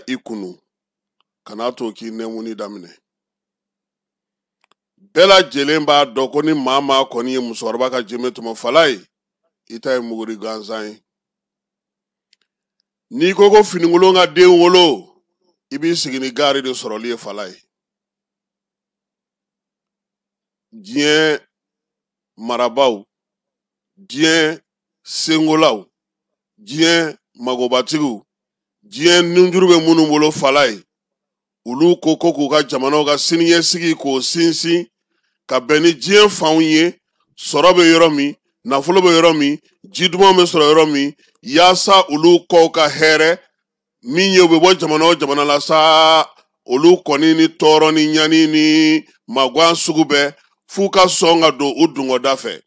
ikunu kana to k'i nɛmuni daminɛ bɛɛ lajɛlen b'a dɔn ko ni maa maa kɔni ye musokɔrɔba ka jeme tɔmɔ fala ye i ta ye muguri gansan ye n'i ko ko finikolon ka den wolo i b'i sigi ni gari de sɔrɔli ye fala ye diɲɛ marabaw diɲɛ sengolaw diɲɛ magobatigiw diɲɛ ninjuru bɛ minnu bolo fala ye olu ko k'u ka jamanaw ka siniɲɛsigi k'o sinsin ka bɛn ni diɲɛ fanw ye sɔrɔ bɛ yɔrɔ min nafolo bɛ yɔrɔ min ji duman bɛ sɔrɔ yɔrɔ min yaasa olu kɔw ka hɛrɛ min ye u bɛ bɔ jamana o jamana la sa olu kɔni ni tɔɔrɔ ni ɲani ni magwan sugu bɛɛ f'u ka sɔn ka don u dungɔda fɛ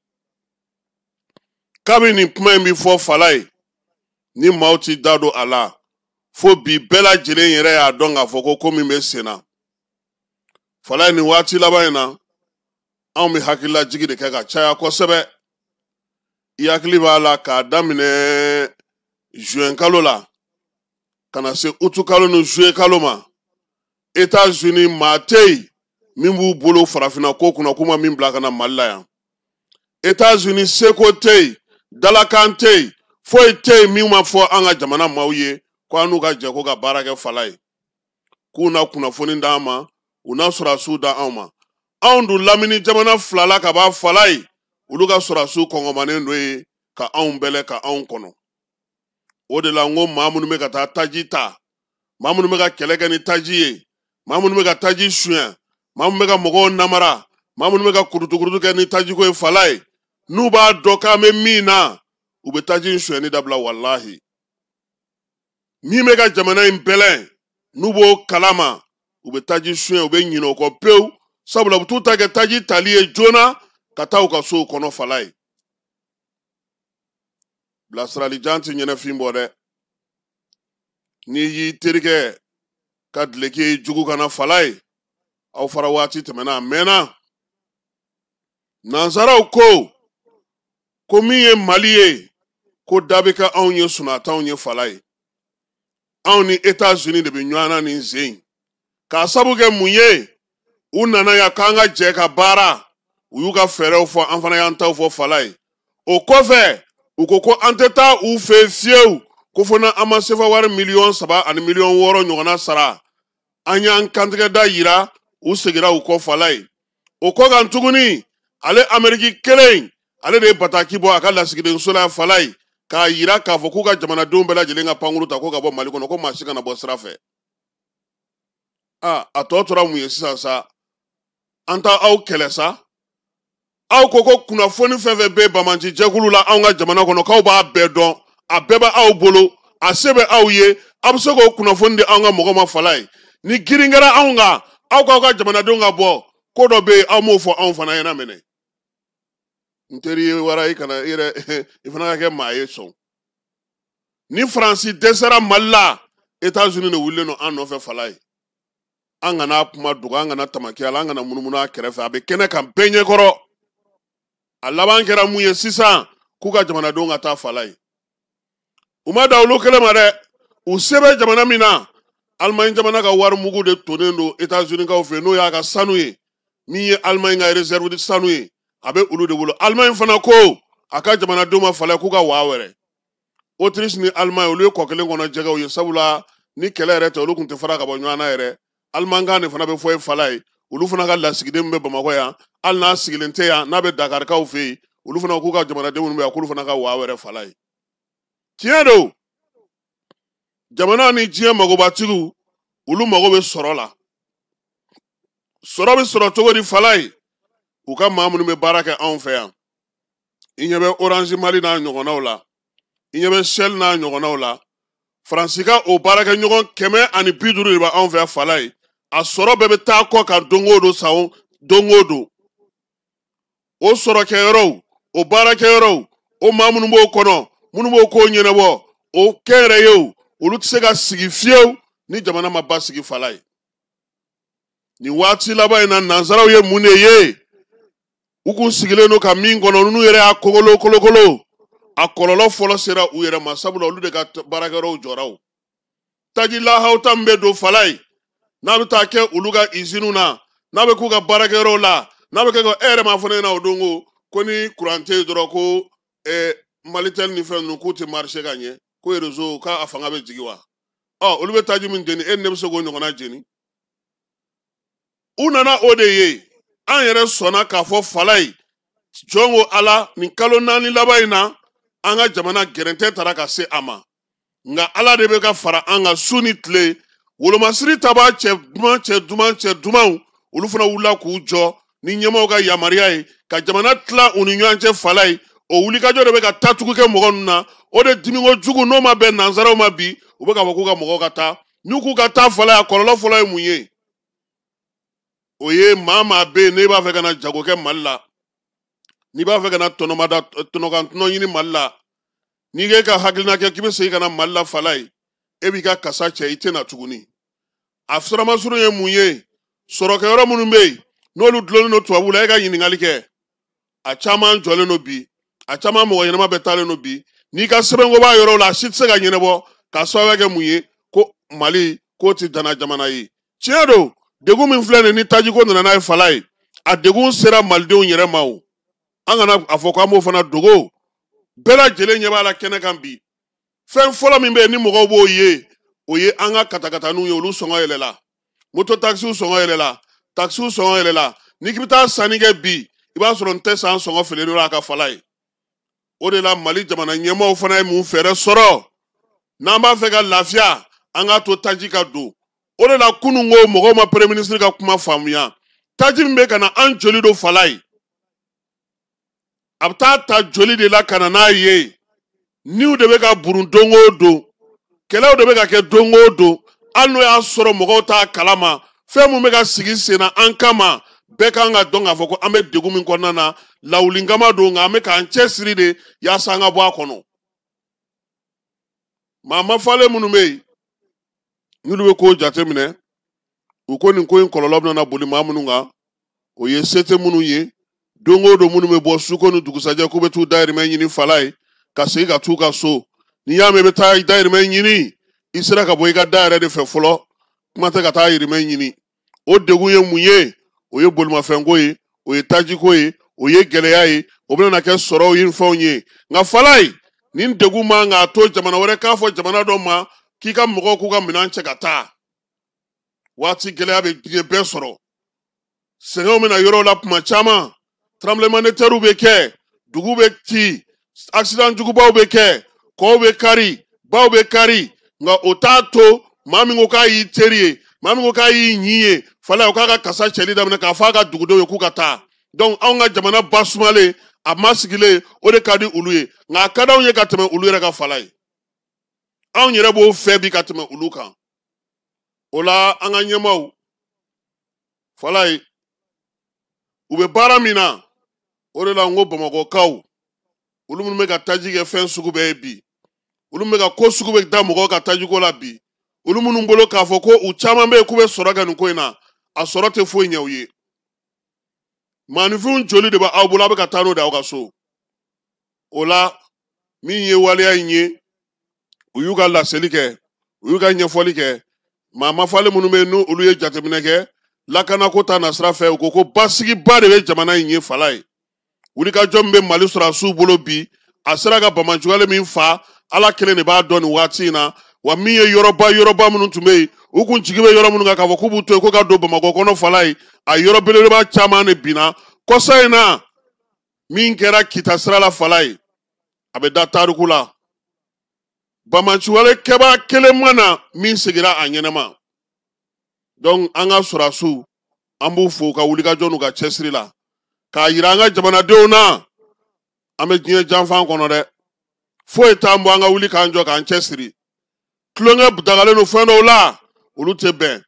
kabini nin kuma in bi fɔ fala ye ni maaw ti da don a la fo bi bɛɛ lajɛlen yɛrɛ y'a dɔn k'a fɔ ko min bɛ sen na fala ye nin waati laban in na anw bɛ hakililajigi de kɛ ka caya kosɛbɛ i hakili b'a la k'a daminɛ juin kalo la ka na se utu kalo ni juillet kalo ma États-Unis maa tɛ yen min b'u bolo farafinna ko kunna k'u ma min bila ka na Mali la yan États-Unis seko tɛ yen dalakan tɛ yen foyi tɛ yen min ma fɔ an ka jamana maaw ye ko an n'u ka jɛ ko ka baara kɛ fala ye k'u na kunnafoni d'an ma u na sɔrɔdasiw d'anw ma anw dun lamini jamana fila la ka b'a fala ye olu ka sɔrɔdasiw kɔngɔmanen dɔ ye ka anw bɛlɛ ka anw kɔnɔ o de la n ko maa minnu bɛ ka taa taji ta maa minnu bɛ ka kɛlɛ kɛ ni taji ye maa minnu bɛ ka taji suɲɛ maa minnu bɛ ka mɔgɔw namara maa minnu bɛ ka kurutukurutu kɛ ni tajiko ye fala ye n'u b'a dɔn k'an bɛ min na u bɛ taji in suɲɛni dabila walahi min bɛ ka jamana in bɛlɛn n'u b'o kalama u bɛ taji suɲɛ u bɛ ɲinɛ o kɔ pewu sabula u bɛ t'u ta kɛ taji tali ye joona ka taa u ka sow kɔnɔ fala ye bilasiralijan ti ɲɛnɛfin bɔ dɛ n'i y'i terikɛ ka dileki ye jugu kana fala ye aw fara waati tɛmɛna a mɛnna nansaraw ko min ye Mali ye ko da bɛ kɛ anw ye sunnatanw ye fala ye anw ni États-Unis de bɛ ɲɔgɔn na nin sen in k'a sabu kɛ mun ye u nana yan k'an ka jɛ ka baara u y'u ka fɛɛrɛw fɔ an fana y'an taw fɔ fala ye o kɔfɛ u ko an tɛ taa u fɛ yen fiyewu ko fɔ na an ma sefa wari $3 ani $6 ɲɔgɔnna sara an y'an kantigɛda yira u segira u kɔ fala ye o kɔ kan tuguni ale Ameriki kelen ale de ye bataki bɔ a ka lasigidenso la fala ye k'a yira k'a fɔ k'u ka jamanadenw bɛɛ lajɛlen ka pankuru ta ko ka bɔ Mali kɔnɔ ko maa si kana bɔ sira fɛ a tɔ tora mun ye sisan sa an ta aw kɛlɛ sa aw ko kunnafoni fɛn fɛn bɛ Bamanci jɛkulu la anw ka jamana kɔnɔ k'aw b'a bɛɛ dɔn a bɛɛ bɛ aw bolo a se bɛ aw ye aw bɛ se k'o kunnafoni di anw ka mɔgɔw ma fala ye ni girin kɛra anw kan aw k'aw ka jamanadenw ka bɔ ko dɔ bɛ yen aw m'o fɔ anw fana ɲɛna minɛ n teri ye wara i kana i yɛrɛ i fana ka kɛ maa ye sɔn ni Faransi dɛsɛra Mali la États-Unis de wulilen don an nɔfɛ fala ye an kana kuma dogo an kana tamakiya la an kana munumunu a kɛrɛfɛ a bɛ kɛnɛ kan bɛɛ ɲɛkɔrɔ a laban kɛra mun ye sisan k'u ka jamanadenw ka taa fala ye u ma da olu kelen ma dɛ u se bɛ jamana min na Allemagne jamana ka wari mugu de tonnen don États-Unis kaw fɛ n'o y'a ka sanu ye min ye Allemagne ka réserve de sanu ye a bɛ olu de bolo Allemagne fana ko a ka jamanadenw ma fala k'u ka waa wɛrɛ Autriche ni Allemagne olu ye kɔ kelen kɔnɔ jɛgɛw ye sabula ni kɛlɛ yɛrɛ tɛ olu tun tɛ fara ka bɔ ɲɔgɔn na yɛrɛ Allemagne kan de fana bɛ fɔ ye fala ye olu fana ka lasigiden min bɛ Bamakɔ yan hali n'a sigilen tɛ yan n'a bɛ Dakarikaw fɛ yen olu fana k'u ka jamanadenw minnu bɛ yan k'olu fana ka waa wɛrɛ fala ye tiɲɛ don jamana ni diɲɛ magobatigiw olu mago bɛ sɔrɔ la sɔrɔ bɛ sɔrɔ cogo di fala ye u ka maa minnu bɛ baara kɛ anw fɛ yan i ɲɛ bɛ Orange Mali n'a ɲɔgɔnnaw la i ɲɛ bɛ Shell n'a ɲɔgɔnnaw la Faransi ka o baarakɛ ɲɔgɔn 150 de bɛ anw fɛ fala ye a sɔrɔ bɛɛ bɛ taa kɔ kan don o don san don o don o sɔrɔkɛyɔrɔw o baarakɛyɔrɔw o maa minnu b'o kɔnɔ minnu b'o ko ɲɛnabɔ o kɛnyɛrɛyew olu tɛ se ka sigi fiyewu ni jamana ma basigi fala ye nin waati laban in na nansaraw ye mun de ye u kun sigilen don ka min kɔnɔ n'u yɛrɛ y'a kolokolo a kɔlɔlɔ fɔlɔ sera u yɛrɛ ma sabula olu de ka baarakɛyɔrɔw jɔra o taji la hauta mbedo falai na bita ke uluga izinu na be kuga barakero la na be ko ere ma fone na odongo koni kurante doro ko malitel ni fen no kuti marché gagné ko rezo ka afanga be jigiwa ulube taji min deni en nebso go nyona jeni unana odeye an yere sona ka fo falai jongo ala ni kalo nani labaina anga jamana gerente taraka se ama nga ala de be ka fara anga suni tle wolo masiri taba che duma ulu fana wula ku jo ni nyemo ga yamaria ka jamana tla uninyanche falai o wuli ka jo de be ka tatuku ke mogonuna o de dimingo jugu no ma be nanzara o ma bi o be ka boku ka mogo kata nyuku kata falai akololo falai munye oye mama be ne ba fe kana jago ke malla ni ba fe kana tonokan tono yini malla ni ge ka haklina ke kibe se kana malla falai ebi ka kasa che itena tuguni afsara masuru ye munye soroke yoro munumbe no lu dlolo no tuwa wula ga yini ngalike a chaman jole no bi a chaman mo yene ma betale no bi ni ka sebengo ba yoro la shit se ga yene bo ka so ga munye ko mali ko ti dana jamana yi chiedo degu min flene ni taji ko na na falai a degu sera malde o yere mawo angana afoko amo fana dogo bela jele nyeba la kene kan bi fen fola min be ni mo go bo ye oye anga katakata nu yolu songa yelela moto taxi songa yelela taxi songa yelela ni kibita sanige bi iba soro nte san songa fele no aka falai o de la mali jamana nyema o fana mu fere soro namba fe ga lafia anga to taji ka do o de la kunu ngo mo ma premier ministre ka kuma famuya taji mbe kana an joli do falai abta ta joli de la kana na ye niu de be ka burundongo do kelaw de be ka ke dongo do anu ya soro mogo ta kalama fe mu me ka sigi sena ankama be ka nga donga foko ame degu min konna na lawlingama do nga me ka anche siri de ya sanga bo akono mama fale munu me nyulu ko jatemine uko ni ko en kololobna na boli mamunu nga o ye sete munu ye dongo do munu me bo suko nu dugusaje ko betu daire me nyini falai ka se ga tuka so ni ya me beta daire me nyini isira ka boy ga daire de fe folo mata ka ta yiri me nyini o degu ye munye o ye bolma fengo ye o ye taji ko ye o ye geleya ye o bena na ke soro yin fonye nga falai nin degu ma nga to jamana wore ka fo jamana do ma ki ka mogo ku ka minanche kata wati geleya be soro sero me na yoro la puma chama tremblement de terre be ke dugu be ti accident dugu ba be ke ko be kari ba be kari nga otato mami ngo ka yi terie mami ngo ka yi nyiye fala o ka kasa cheli da na ka fa ka dugu do ku kata donc on nga jamana basumale a masigile o de kadi uluye nga kada onye ka teme uluye ka falai on yere bo fe bi ka teme uluka ola anga nyemaw falai ube bara mina o de la ngo Bamako kaw ulu mun me ka taji ke fen sugu be bi ulu me ka ko sugu be da mo ka taji ko la bi ulu mun ngolo ka fo ko u chama be ku be soro ga nko ina a soro te fo nya uye manufun joli de ba abula be ka tano da o ka so ola mi ye wale anye uyuga la selike uyuga nya folike mama fale mun me no ulu ye jatemine ke lakana ko ta nasra fe ko basigi ba de be jamana yin falai wuli ka jombe mali sura su bolo bi asira ga bamanjugale min fa ala kele ne ba doni wati na wa miye yoroba munu tume ukun jigibe yoro munu ga ka fokubu to ko ga do Bamako kono falai a yorobele ba chama ne bina ko sayna min kera kitasra la falai abe da tarukula bamanjugale keba kele mana min sigira anyenema donc anga surasu ambu fo ka wuli ka jonu ga chesri la ka yiranga jamana deuna ame jinye janfan kono de fo etambo anga wuli ka njo ka chesri klonga budagale no feno la ulute ben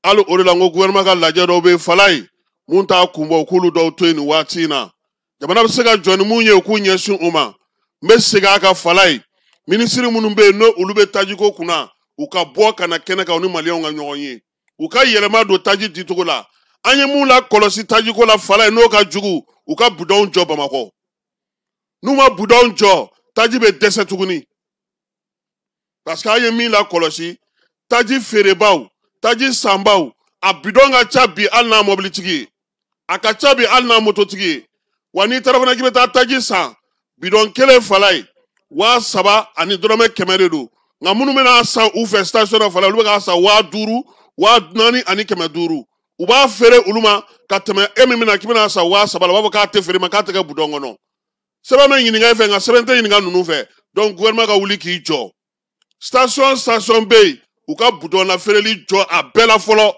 alu orila ngo gouvernement ka laje do be falai munta kumbo kulu do to ni watina jamana bisega joni munye ku nyesu uma mesiga ka falai ministry munumbe no ulube taji ko kuna uka boka na kene ka oni malion nga nyonye uka yelema do taji ditugo la anye mula kolosi taji ko la falai no ka jugu uka budon jo Bamako numa budon jo taji be dese tuguni parce que anye mi la kolosi taji feerebaw taji sanbaw a bidon ka ca bi hali n'a mobilitigi a ka ca bi hali n'a mototigi wa n'i taara fana k'i bɛ taa taji san bidon kelen fala ye 3,000 ani dɔrɔmɛ 100 de don nka minnu bɛna san u fɛ station na fala olu bɛ k'a san 5,000 4,000 ani 500 u b'a feere olu ma ka tɛmɛ e min bɛna k'i bɛna san 7,000 la u b'a fɔ k'a tɛ feere ma k'a tɛ kɛ bidon kɔnɔ sɛbɛn bɛ ɲininka e fɛ nka sɛbɛn tɛ ɲininka ninnu fɛ donc gouvernement ka wuli k'i jɔ station bɛ yen u ka bidon na feereli jɔ a bɛɛ la fɔlɔ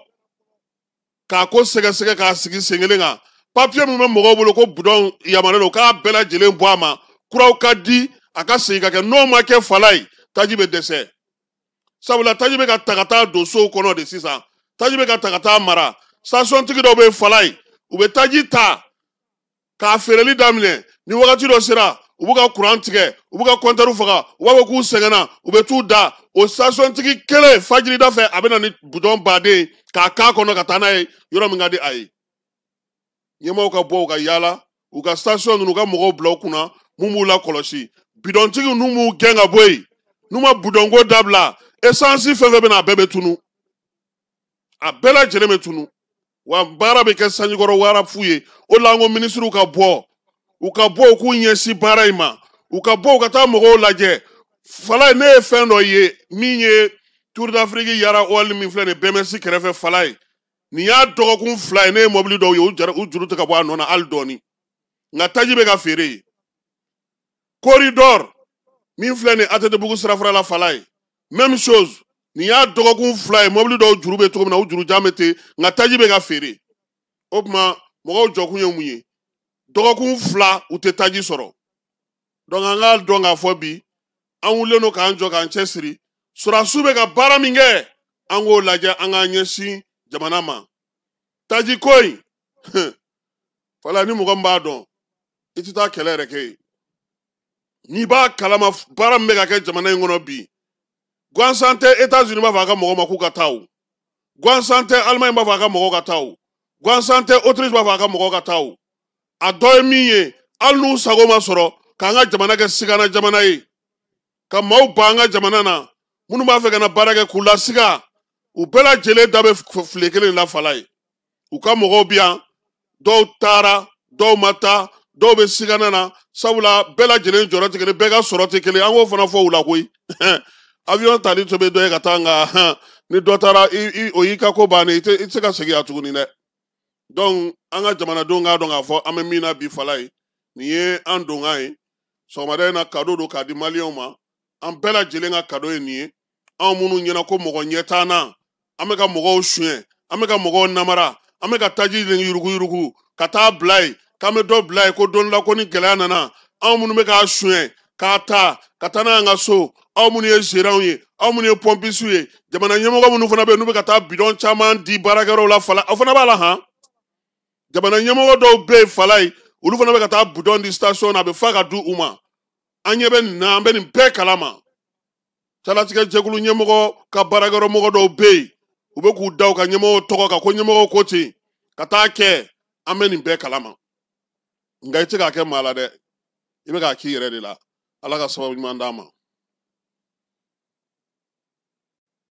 k'a ko sɛgɛsɛgɛ k'a sigi sen kelen kan papier min bɛ mɔgɔw bolo ko bidon yamaruyalen don k'a bɛɛ lajɛlen bɔ a ma kuraw ka di a ka segin ka kɛ n'o ma kɛ fala ye taji bɛ dɛsɛ sabula taji bɛ ka ta ka taa don sow kɔnɔ de sisan taji bɛ ka ta ka taa mara station tigi dɔw bɛ fala ye u bɛ taji ta k'a feereli daminɛ ni wagati dɔ sera u b'u ka courant tigɛ u b'u ka compteur faga u b'a fɔ k'u sɛgɛnna u bɛ t'u da o station tigi kelen fajirida fɛ a bɛ na ni bidon baden k'a k'a kɔnɔ ka taa n'a ye yɔrɔ min ka di a ye ɲɛmaaw ka bɔ u ka yaala u ka station ninnu u ka mɔgɔw bila u kunna mun b'u la kɔlɔsi bidɔntigi ninnu m'u gɛn ka bɔ yen n'u ma bidɔnko dabila essence fɛn fɛn bɛ na a bɛɛ bɛ tunu a bɛɛ lajɛlen bɛ tunu wa baara bɛ kɛ sanjikɔrɔ wara fu ye o la an ko minisiriw ka bɔ u k'u ɲɛsin baara in ma u ka bɔ u ka taa mɔgɔw lajɛ fala ne ye fɛn dɔ ye min ye Tour d'Afrique yara oil min filɛ nin BMS kɛrɛfɛ fala ye nin y'a dɔgɔkun 2 ye ne ye mobili dɔw ye u juru tɛ ka bɔ a nɔ na hali dɔɔni nka taji bɛ ka feere yen corridor min filɛ nin ATT sirafara la fala ye même chose nin y'a dɔgɔkun 2 ye mobili dɔw juru bɛ cogo min na u juru jan bɛ ten nka taji bɛ ka feere o tuma mɔgɔw jɔkun ye mun ye dɔgɔkun 2 u tɛ taji sɔrɔ donc an k'a dɔn k'a fɔ bi an wulilen don k'an jɔ k'an cɛsiri sɔrɔdasiw bɛ ka baara min kɛ an k'o lajɛ an k'an ɲɛsin jamana ma taji ko in fala ni mɔgɔ min b'a dɔn i tɛ taa kɛlɛ yɛrɛ kɛ yen n'i b'a kalama baara min bɛ ka kɛ jamana in kɔnɔ bi gansan tɛ États-Unis b'a fɔ a ka mɔgɔw ma k'u ka taa o gansan tɛ Allemagne b'a fɔ a ka mɔgɔw ka taa o gansan tɛ Autriche b'a fɔ a ka mɔgɔw ka taa o a dɔ ye min ye hali n'u sago ma sɔrɔ k'an ka jamana kɛ sigana jamana ye ka maaw ban an ka jamana na minnu b'a fɛ ka na baara kɛ k'u lasiga u bɛɛ lajɛlen da bɛ file kelen la fala ye u ka mɔgɔw bi yan dɔw taara dɔw ma taa dɔw bɛ sigana na sabula bɛɛ lajɛlen jɔyɔrɔ tɛ kelen bɛɛ ka sɔrɔ tɛ kelen an k'o fana fɔ u la koyi avion tali to bɛ dɔ ye ka taa nka ni dɔ taara o y'i ka ko bannen i tɛ se ka segin a tuguni dɛ donc an ka jamanadenw k'a dɔn k'a fɔ an bɛ min na bi fala ye nin ye an donkan ye sɔgɔmada in na cadeau don k'a di maliyɛnw ma an bɛɛ lajɛlen ka cadeau ye nin ye anw minnu ɲɛna ko mɔgɔ ɲɛ t'an na an bɛ ka mɔgɔw suɲɛ an bɛ ka mɔgɔw namara an bɛ ka taji yurugu ka taa bila yen k'an bɛ dɔ bila yen ko don la ko ni gɛlɛya nana anw minnu bɛ k'a suɲɛ k'a ta ka taa n'a ye an ka so aw minnu ye gérants ye aw minnu ye pompisiw ye jamana ɲɛmɔgɔ minnu fana bɛ yen n'u bɛ ka taa bidon caman di baarakɛyɔrɔw la fala aw fana b'a la han jamana ɲɛmɔgɔ dɔw bɛ yen fala ye olu fana bɛ ka taa bidon di station na a bɛ fa ka di u ma an ɲɛ bɛ nin na an bɛ nin bɛɛ kalama calatigɛ jɛkulu ɲɛmɔgɔ ka baarakɛyɔrɔ mɔgɔ dɔw bɛ yen u bɛ k'u da u ka ɲɛmɔgɔw tɔgɔ kan ko ɲɛmɔgɔw ko ten ka taa kɛ an bɛ nin bɛɛ kalama nka i tɛ k'a kɛ maa la dɛ i bɛ k'a k'i yɛrɛ de la ala ka sababu ɲuman d'an ma